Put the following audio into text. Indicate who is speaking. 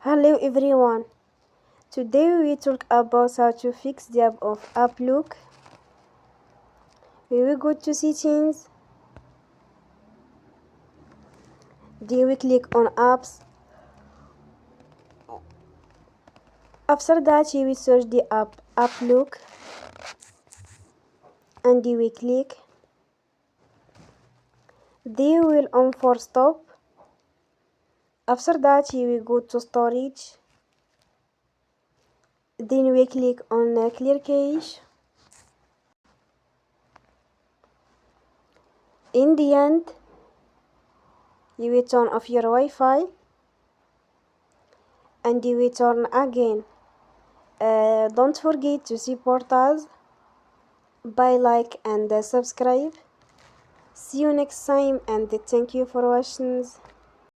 Speaker 1: Hello everyone. Today we talk about how to fix the app of app look. We will go to settings. Then we click on apps. After that we will search the app look and we click. Then we will on for stop. After that we will go to storage. Then we click on clear cache. In the end, you will turn off your Wi-Fi and you will turn again. Don't forget to support us by like and subscribe. See you next time and thank you for watching.